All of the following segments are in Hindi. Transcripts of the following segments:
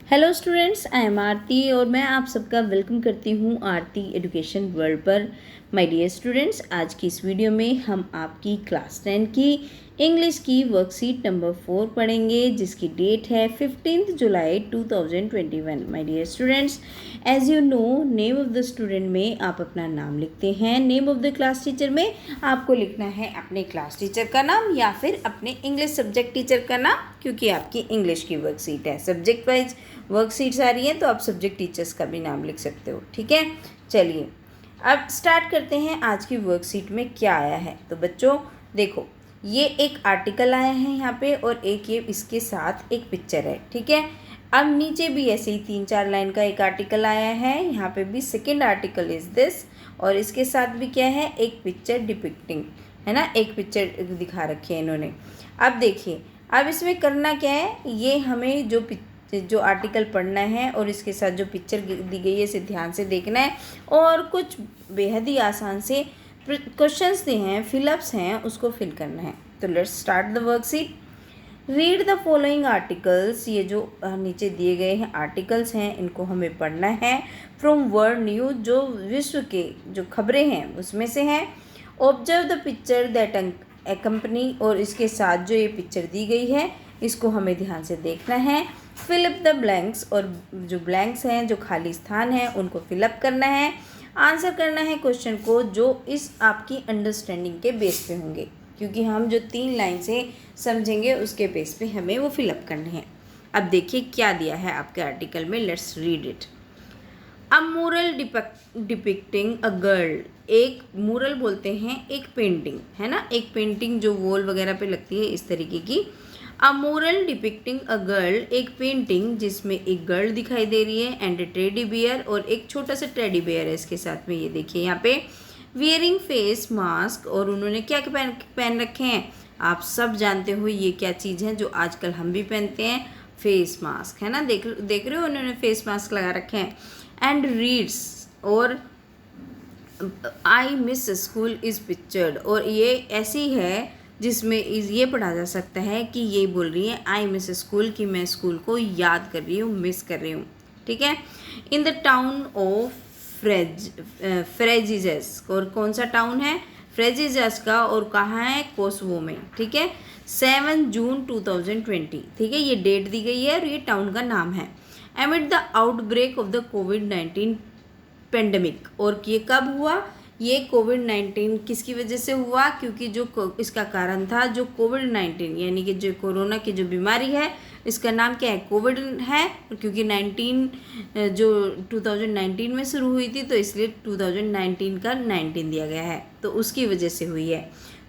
हेलो स्टूडेंट्स, आई एम आरती और मैं आप सबका वेलकम करती हूँ आरती एजुकेशन वर्ल्ड पर। माय डियर स्टूडेंट्स, आज की इस वीडियो में हम आपकी क्लास 10 की इंग्लिश की वर्कशीट नंबर 4 पढ़ेंगे, जिसकी डेट है 15 जुलाई 2021। My dear students, as you know, name of the student में आप अपना नाम लिखते हैं, name of the class teacher में आपको लिखना है अपने क्लास टीचर का नाम या फिर अपने इंग्लिश सब्जेक्ट टीचर का नाम, क्योंकि आपकी इंग्लिश की वर्कशीट है। सब्जेक्ट वाइज वर्कशीट्स आ रही हैं तो आप सब्जेक्ट टीचर्स का भी नाम लिख सकते हो। ठीक है, चलिए अब स्टार्ट करते हैं। आज की वर्कशीट में क्या आया है तो बच्चों देखो, ये एक आर्टिकल आया है यहाँ पे और एक ये इसके साथ एक पिक्चर है। ठीक है, अब नीचे भी ऐसे ही 3-4 लाइन का एक आर्टिकल आया है, यहाँ पे भी सेकेंड आर्टिकल इज दिस, और इसके साथ भी क्या है, एक पिक्चर डिपिक्टिंग है ना, एक पिक्चर दिखा रखी है इन्होंने। अब देखिए, अब इसमें करना क्या है, ये हमें जो आर्टिकल पढ़ना है और इसके साथ जो पिक्चर दी गई है इसे ध्यान से देखना है, और कुछ बेहद ही आसान से क्वेश्चंस दिए हैं, फिलअप्स हैं, उसको फिल करना है। तो let's start the worksheet. Read the following articles, ये जो नीचे दिए गए हैं आर्टिकल्स हैं इनको हमें पढ़ना है। फ्रॉम वर्ल्ड न्यूज, जो विश्व के जो खबरें हैं उसमें से हैं। ऑब्जर्व द पिक्चर दैट एक्कम्पनी, और इसके साथ जो ये पिक्चर दी गई है इसको हमें ध्यान से देखना है। फिल अप द ब्लैंक्स, और जो ब्लैंक्स हैं, जो खाली स्थान हैं, उनको फिलअप करना है। आंसर करना है क्वेश्चन को जो इस आपकी अंडरस्टैंडिंग के बेस पे होंगे, क्योंकि हम जो 3 लाइन से समझेंगे उसके बेस पे हमें वो फिलअप करने हैं। अब देखिए क्या दिया है आपके आर्टिकल में, let's read it. A mural depicting a girl, एक मूरल बोलते हैं एक पेंटिंग है ना, एक पेंटिंग जो वॉल वगैरह पे लगती है इस तरीके की। अ मूरल डिपिक्टिंग अ गर्ल, एक पेंटिंग जिसमें एक गर्ल दिखाई दे रही है एंड ए टेडी बियर, और एक छोटा सा टेडी बियर है इसके साथ में। ये देखिए यहाँ पे वियरिंग फेस मास्क, और उन्होंने क्या पहन रखे हैं, आप सब जानते हो ये क्या चीज़ है जो आजकल हम भी पहनते हैं, फेस मास्क है ना। देख रहे हो, उन्होंने फेस मास्क लगा रखे हैं। एंड रीड्स, और I miss school is pictured, और ये ऐसी है जिसमें ये पढ़ा जा सकता है कि ये बोल रही है आई मिस स्कूल, कि मैं स्कूल को याद कर रही हूँ, मिस कर रही हूँ। ठीक है, इन द टाउन ऑफ फ्रेजिजस, और कौन सा टाउन है, फ्रेजिजस का, और कहाँ है, कोसवो में। ठीक है, 7 जून 2020। ठीक है, ये डेट दी गई है और ये टाउन का नाम है। एमिड the outbreak of the covid pandemic, और ये कब हुआ, ये कोविड-19 किसकी वजह से हुआ, क्योंकि जो इसका कारण था जो कोविड-19 यानी कि जो कोरोना की जो बीमारी है इसका नाम क्या है, कोविड है, क्योंकि 19 जो 2019 में शुरू हुई थी तो इसलिए 2019 का 19 दिया गया है, तो उसकी वजह से हुई है।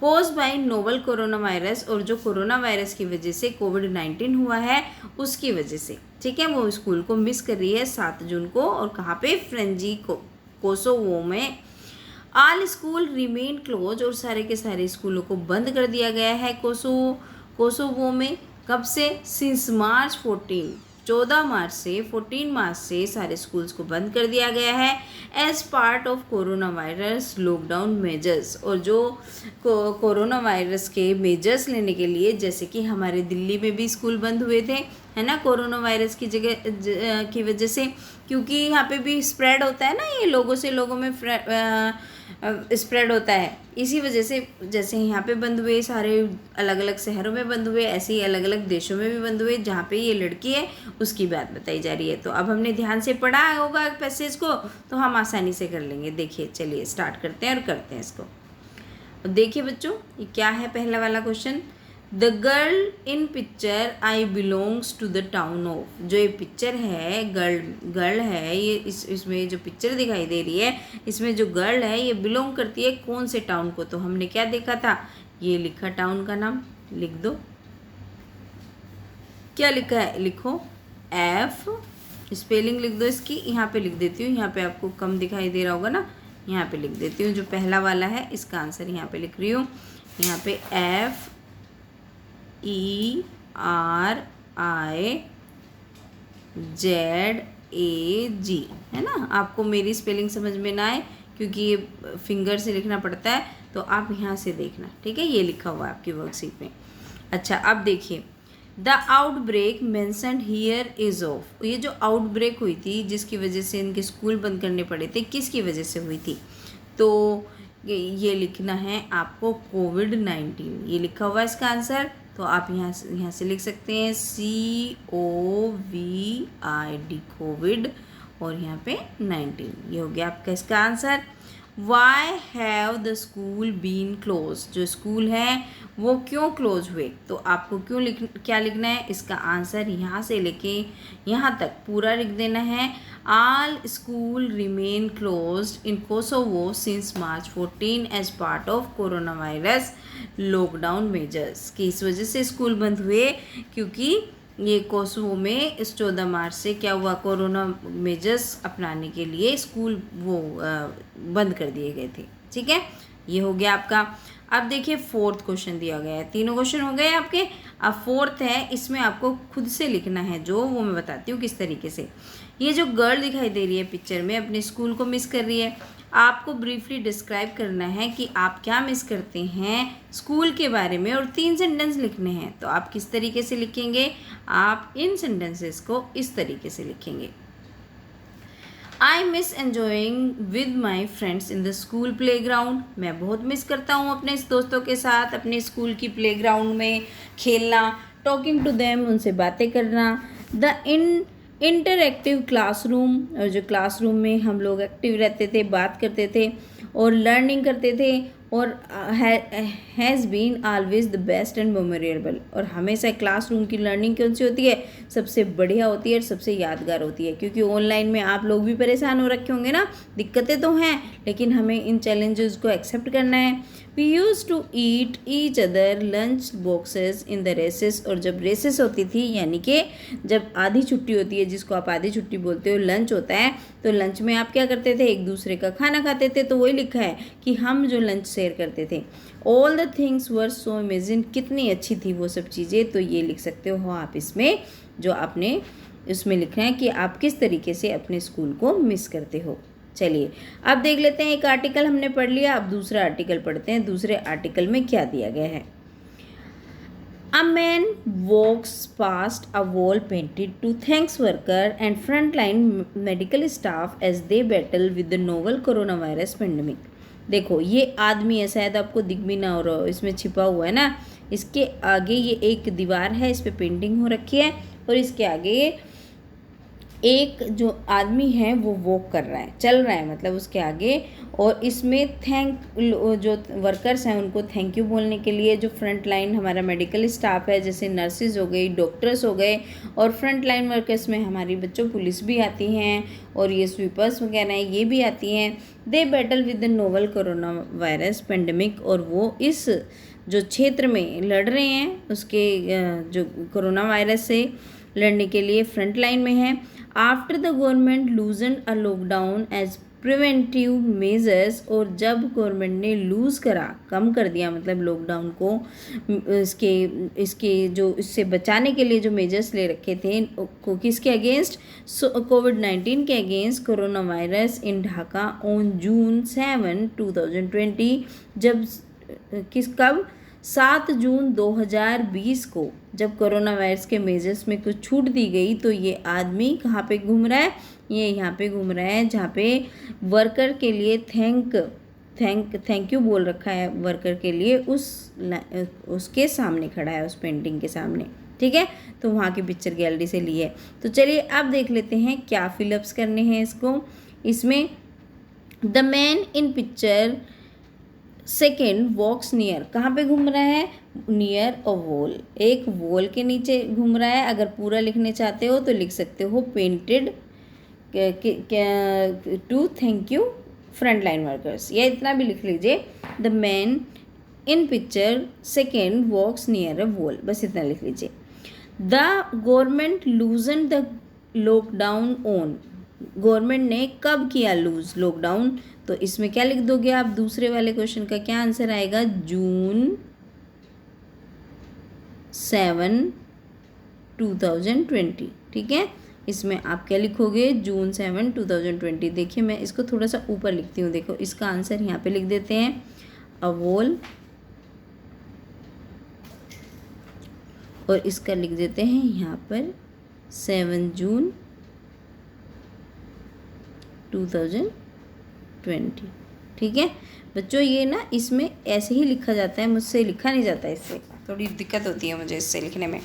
कोज बाई नोवल कोरोना वायरस, और जो कोरोना वायरस की वजह से कोविड-19 हुआ है उसकी वजह से। ठीक है, वो स्कूल को मिस कर रही है 7 जून को, और कहाँ पे, फ्रेंजी कोसोवो में। ऑल स्कूल रिमेन क्लोज, और सारे के सारे स्कूलों को बंद कर दिया गया है कोसोवो में। कब से, सिंस मार्च 14 मार्च से 14 मार्च से सारे स्कूल्स को बंद कर दिया गया है as part of corona virus lockdown measures, और जो कोरोना वायरस के मेजर्स लेने के लिए, जैसे कि हमारे दिल्ली में भी स्कूल बंद हुए थे है ना, कोरोना वायरस की की वजह से, क्योंकि यहाँ पे भी स्प्रेड होता है ना, ये लोगों से लोगों में स्प्रेड होता है, इसी वजह से जैसे यहाँ पे बंद हुए, सारे अलग अलग शहरों में बंद हुए, ऐसे ही अलग अलग देशों में भी बंद हुए, जहाँ पे ये लड़की है उसकी बात बताई जा रही है। तो अब हमने ध्यान से पढ़ा होगा पैसेज को तो हम आसानी से कर लेंगे। देखिए, चलिए स्टार्ट करते हैं और करते हैं इसको। देखिए बच्चों, ये क्या है, पहला वाला question, the girl in picture I belongs to the town of, जो ये पिक्चर है, गर्ल है, ये इसमें जो पिक्चर दिखाई दे रही है इसमें जो गर्ल है ये बिलोंग करती है कौन से टाउन को, तो हमने क्या देखा था, ये लिखा, टाउन का नाम लिख दो, क्या लिखा है, लिखो एफ, स्पेलिंग लिख दो इसकी, यहाँ पे लिख देती हूँ, यहाँ पे आपको कम दिखाई दे रहा होगा ना, यहाँ पे लिख देती हूँ, जो पहला वाला है इसका आंसर यहाँ पे लिख रही हूँ, यहाँ पे एफ ERIZAD, है ना। आपको मेरी स्पेलिंग समझ में ना आए क्योंकि ये फिंगर से लिखना पड़ता है, तो आप यहाँ से देखना। ठीक है, ये लिखा हुआ है आपकी वर्कशीट में। अच्छा, अब देखिए, the outbreak mentioned here is of, ये जो आउटब्रेक हुई थी जिसकी वजह से इनके स्कूल बंद करने पड़े थे, किसकी वजह से हुई थी? तो ये लिखना है आपको कोविड-19, ये लिखा हुआ है इसका आंसर। तो आप यहाँ से लिख सकते हैं COVID कोविड और यहाँ पे 19, ये हो गया आपका इसका answer. Why have the school been close, जो स्कूल है वो क्यों क्लोज हुए? तो आपको क्या लिखना है? इसका आंसर यहाँ से लेके यहाँ तक पूरा लिख देना है। All school remain closed in Kosovo since March 14 as part of corona virus lockdown measures, कि इस वजह से स्कूल बंद हुए क्योंकि ये कोसोवो में इस 14 मार्च से क्या हुआ, कोरोना मेजर्स अपनाने के लिए स्कूल बंद कर दिए गए थे। ठीक है, ये हो गया आपका। अब देखिए फोर्थ क्वेश्चन दिया गया है, तीनों क्वेश्चन हो गए आपके। अब फोर्थ है, इसमें आपको खुद से लिखना है, जो वो मैं बताती हूँ किस तरीके से। ये जो गर्ल दिखाई दे रही है पिक्चर में अपने स्कूल को मिस कर रही है, आपको ब्रीफली डिस्क्राइब करना है कि आप क्या मिस करते हैं स्कूल के बारे में, और 3 सेंटेंस लिखने हैं। तो आप किस तरीके से लिखेंगे? आप इन सेंटेंसेस को इस तरीके से लिखेंगे। I miss enjoying with my friends in the school play ground, मैं बहुत मिस करता हूँ अपने दोस्तों के साथ अपने स्कूल की प्ले ग्राउंड में खेलना। टॉकिंग टू देम, उनसे बातें करना। द इंटरएक्टिव क्लासरूम, और जो क्लासरूम में हम लोग एक्टिव रहते थे, बात करते थे और लर्निंग करते थे, और has been always the best and memorable, और हमेशा क्लासरूम की लर्निंग कौन सी होती है? सबसे बढ़िया होती है और सबसे यादगार होती है। क्योंकि ऑनलाइन में आप लोग भी परेशान हो रखे होंगे ना, दिक्कतें तो हैं, लेकिन हमें इन चैलेंजेस को एक्सेप्ट करना है। We use to eat each other lunch boxes in the recess, और जब रेसेस होती थी यानी कि जब आधी छुट्टी होती है, जिसको आप आधी छुट्टी बोलते हो, लंच होता है, तो लंच में आप क्या करते थे? एक दूसरे का खाना खाते थे। तो वही लिखा है कि हम जो लंच शेयर करते थे। All the things were so amazing, कितनी अच्छी थी वो सब चीज़ें। तो ये लिख सकते हो आप इसमें, जो आपने इसमें लिखना है कि आप किस तरीके से अपने स्कूल को मिस करते हो। चलिए अब देख लेते हैं, एक आर्टिकल हमने पढ़ लिया, अब दूसरा आर्टिकल पढ़ते हैं। दूसरे आर्टिकल में क्या दिया गया है? A man walks past a wall painted to thanks worker and frontline medical staff as they battle with the novel coronavirus pandemic. देखो ये आदमी है, शायद आपको दिख भी ना हो रहा हो, इसमें छिपा हुआ है ना। इसके आगे ये एक दीवार है, इस पे पेंटिंग हो रखी है, और इसके आगे एक जो आदमी है वो वॉक कर रहा है, चल रहा है मतलब उसके आगे। और इसमें जो वर्कर्स हैं उनको थैंक यू बोलने के लिए, जो फ्रंट लाइन हमारा मेडिकल स्टाफ है, जैसे नर्सिस हो गई, डॉक्टर्स हो गए, और फ्रंट लाइन वर्कर्स में हमारी बच्चों पुलिस भी आती हैं, और ये स्वीपर्स वगैरह हैं, ये भी आती हैं। They battle with the novel corona virus pandemic, और वो इस जो क्षेत्र में लड़ रहे हैं उसके जो कोरोना वायरस से लड़ने के लिए फ्रंट लाइन में है। After the government loosen a lockdown as preventive measures, और जब गवर्नमेंट ने लूज़ करा, कम कर दिया मतलब लॉकडाउन को, इसके जो इससे बचाने के लिए जो मेजर्स ले रखे थे, को किसके अगेंस्ट? कोविड-19 के against corona virus in Dhaka on June 7, 2020, जब कब 7 जून 2020 को जब कोरोना वायरस के मेजर्स में कुछ छूट दी गई, तो ये आदमी कहाँ पे घूम रहा है? ये यहाँ पे घूम रहा है जहाँ पे वर्कर के लिए थैंक यू बोल रखा है वर्कर के लिए, उसके सामने खड़ा है, उस पेंटिंग के सामने। ठीक है, तो वहाँ की पिक्चर गैलरी से ली है। तो चलिए अब देख लेते हैं क्या फिलअप्स करने हैं इसको। इसमें the man in picture second walks near, कहाँ पे घूम रहा है? नियर अ वॉल, एक वॉल के नीचे घूम रहा है। अगर पूरा लिखने चाहते हो तो लिख सकते हो painted to thank you front line workers, या इतना भी लिख लीजिए। The man in picture second walks near a wall, बस इतना लिख लीजिए। The government loosen the lockdown on, government ने कब किया लूज लॉकडाउन? तो इसमें क्या लिख दोगे आप? दूसरे वाले क्वेश्चन का क्या आंसर आएगा? June 7, 2020। ठीक है, इसमें आप क्या लिखोगे? June 7, 2020। देखिए मैं इसको थोड़ा सा ऊपर लिखती हूँ, देखो इसका आंसर यहाँ पे लिख देते हैं, अ वॉल, और इसका लिख देते हैं यहाँ पर 7 जून 2020। ठीक है बच्चों, ये ना इसमें ऐसे ही लिखा जाता है, मुझसे लिखा नहीं जाता, इससे थोड़ी दिक्कत होती है मुझे इससे लिखने में।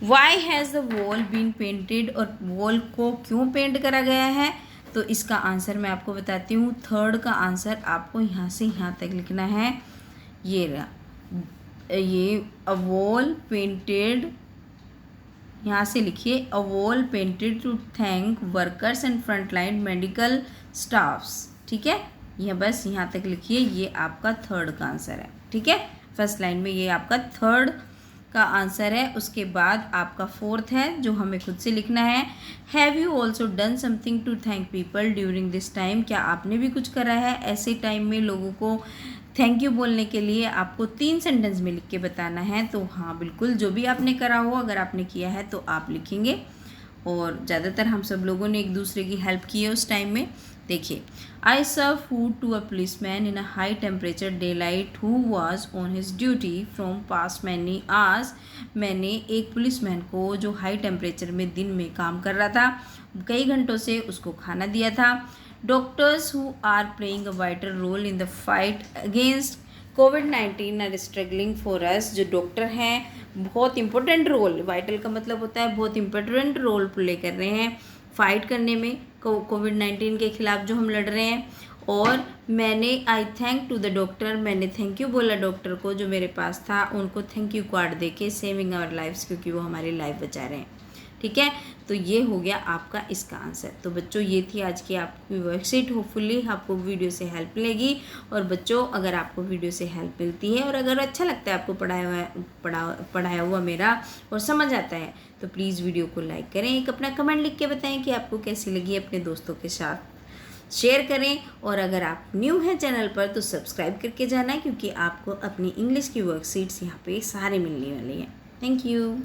Why has the wall been painted, और वॉल को क्यों पेंट करा गया है, तो इसका आंसर मैं आपको बताती हूँ। थर्ड का आंसर आपको यहाँ से यहाँ तक लिखना है। ये रहा, ये अ वॉल पेंटेड, यहाँ से लिखिए a wall painted to thank workers and frontline medical staffs. ठीक है, यह बस यहाँ तक लिखिए, ये आपका थर्ड का आंसर है। ठीक है, फर्स्ट लाइन में ये आपका थर्ड का आंसर है। उसके बाद आपका फोर्थ है जो हमें खुद से लिखना है। Have you also done something to thank people during this time, क्या आपने भी कुछ करा है ऐसे टाइम में लोगों को थैंक यू बोलने के लिए। आपको 3 सेंटेंस में लिख के बताना है। तो हाँ बिल्कुल, जो भी आपने करा हो, अगर आपने किया है तो आप लिखेंगे। और ज़्यादातर हम सब लोगों ने एक दूसरे की हेल्प की है उस टाइम में। देखिए, I serve food to a policeman in a high temperature day light who was on his duty from past many hours. मैंने एक पुलिसमैन को जो हाई टेम्परेचर में दिन में काम कर रहा था, कई घंटों से उसको खाना दिया था। Doctors who are playing a vital role in the fight against कोविड-19 आर स्ट्रगलिंग फॉर अस। जो डॉक्टर हैं बहुत इंपॉर्टेंट रोल, वाइटल का मतलब होता है बहुत इंपॉर्टेंट रोल प्ले कर रहे हैं फाइट करने में, कोविड-19 के खिलाफ जो हम लड़ रहे हैं। और मैंने I thank to the doctor, मैंने थैंक यू बोला डॉक्टर को जो मेरे पास था, उनको थैंक यू कार्ड दे के, सेविंग आवर लाइफ्स, क्योंकि वो हमारी लाइफ बचा रहे हैं। ठीक है, तो ये हो गया आपका इसका आंसर। तो बच्चों ये थी आज की आपकी वर्कशीट। होपफुली आपको वीडियो से हेल्प मिलेगी। और बच्चों अगर आपको वीडियो से हेल्प मिलती है और अगर अच्छा लगता है आपको पढ़ाया हुआ मेरा और समझ आता है, तो प्लीज़ वीडियो को लाइक करें, एक अपना कमेंट लिख के बताएं कि आपको कैसी लगी, अपने दोस्तों के साथ शेयर करें। और अगर आप न्यू हैं चैनल पर तो सब्सक्राइब करके जाना, क्योंकि आपको अपनी इंग्लिश की वर्कशीट्स यहाँ पे सारे मिलने वाली हैं। Thank you.